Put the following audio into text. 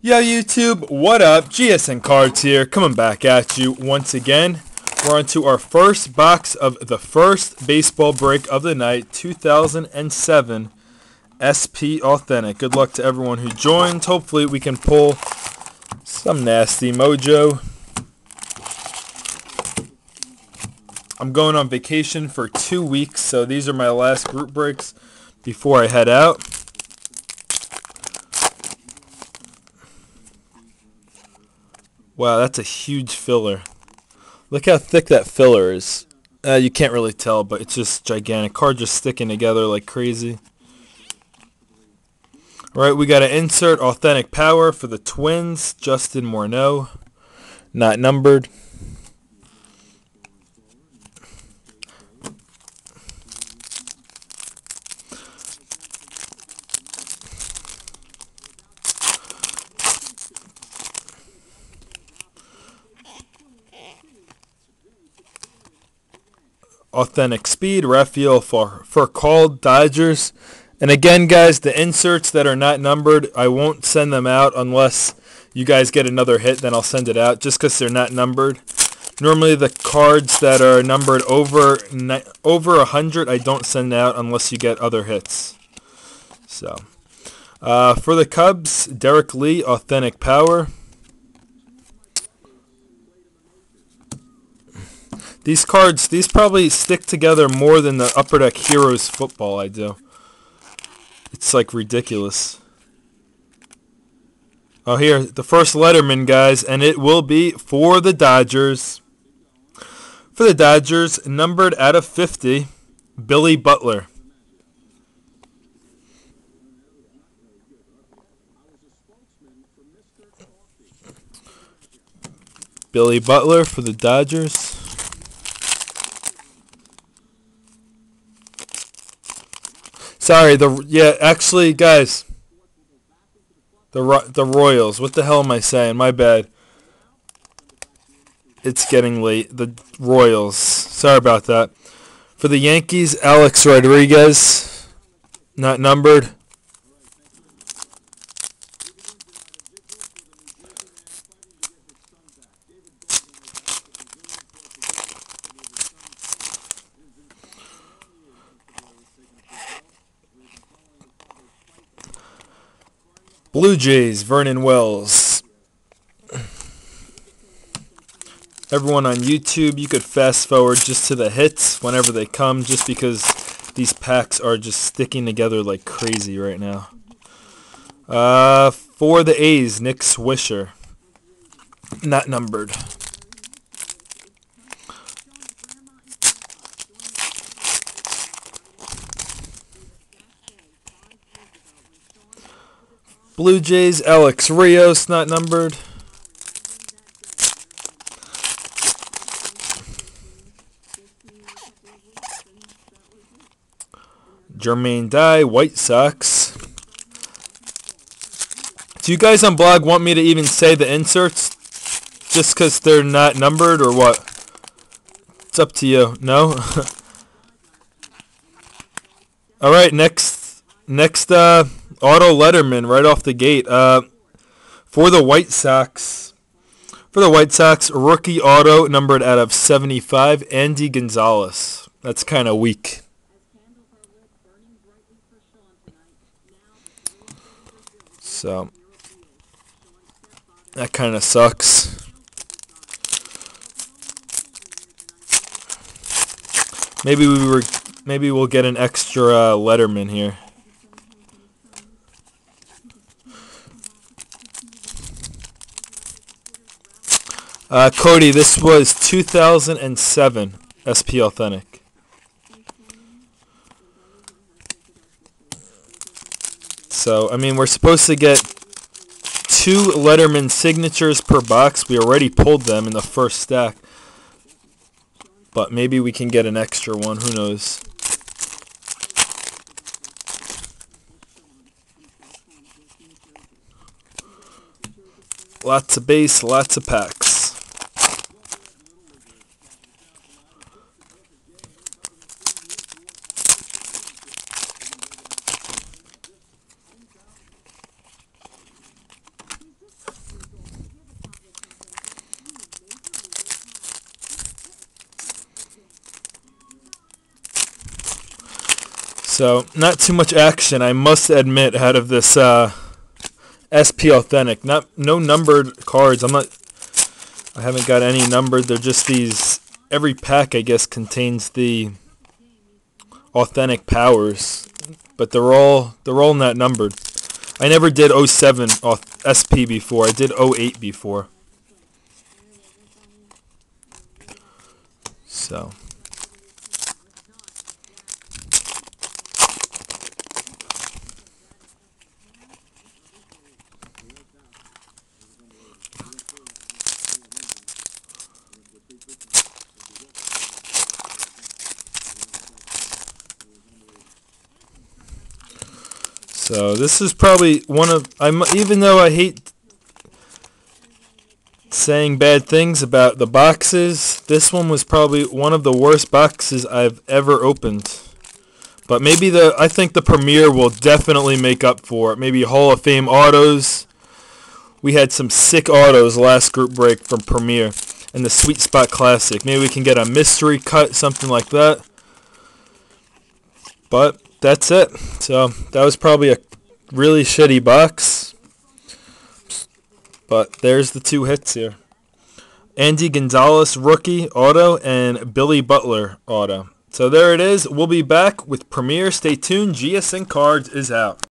Yo YouTube, what up? GSNCards here, coming back at you once again. We're on to our first box of the first baseball break of the night, 2007 SP Authentic. Good luck to everyone who joined. Hopefully we can pull some nasty mojo. I'm going on vacation for 2 weeks, so these are my last group breaks before I head out. Wow, that's a huge filler. Look how thick that filler is. You can't really tell, but it's just gigantic. Card just sticking together like crazy. Alright, we got to insert Authentic Power for the Twins. Justin Morneau. Not numbered. Authentic Speed, Rafael Furcal, Dodgers. And again, guys, the inserts that are not numbered, I won't send them out unless you guys get another hit, then I'll send it out, just because they're not numbered. Normally, the cards that are numbered over 100, I don't send out unless you get other hits. So, for the Cubs, Derek Lee, Authentic Power. These cards, these probably stick together more than the Upper Deck Heroes football I do. It's like ridiculous. Oh, here, the first Letterman, guys, and it will be for the Dodgers. For the Dodgers, numbered out of 50, Billy Butler. Billy Butler for the Dodgers. Sorry, actually, guys, the Royals. What the hell am I saying? My bad. It's getting late. The Royals. Sorry about that. For the Yankees, Alex Rodriguez, not numbered. Blue Jays, Vernon Wells. Everyone on YouTube, you could fast forward just to the hits whenever they come, just because these packs are just sticking together like crazy right now. For the A's, Nick Swisher. Not numbered. Blue Jays, Alex Rios, not numbered. Jermaine Dye, White Sox. Do you guys on blog want me to even say the inserts just because they're not numbered or what? It's up to you. No? Alright, next Auto Letterman right off the gate. For the White Sox, rookie auto numbered out of 75, Andy Gonzalez. That's kind of weak. So that kind of sucks. Maybe we'll get an extra Letterman here. Cody, this was 2007 SP Authentic. So, I mean, we're supposed to get 2 Letterman signatures per box. We already pulled them in the first stack. But maybe we can get an extra one. Who knows? Lots of base, lots of packs. So not too much action, I must admit, out of this SP Authentic. No numbered cards. I haven't got any numbered. They're just these. Every pack, I guess, contains the authentic powers, but they're all not numbered. I never did 07 SP before. I did 08 before. So. So this is probably one of, even though I hate saying bad things about the boxes, this one was probably one of the worst boxes I've ever opened. But maybe I think the Premier will definitely make up for it. Maybe Hall of Fame autos. We had some sick autos last group break from Premier and the Sweet Spot Classic. Maybe we can get a mystery cut, something like that. But that's it. So that was probably a really shitty box. But there's the two hits here. Andy Gonzalez rookie auto and Billy Butler auto. So there it is. We'll be back with Premier. Stay tuned. GSN Cards is out.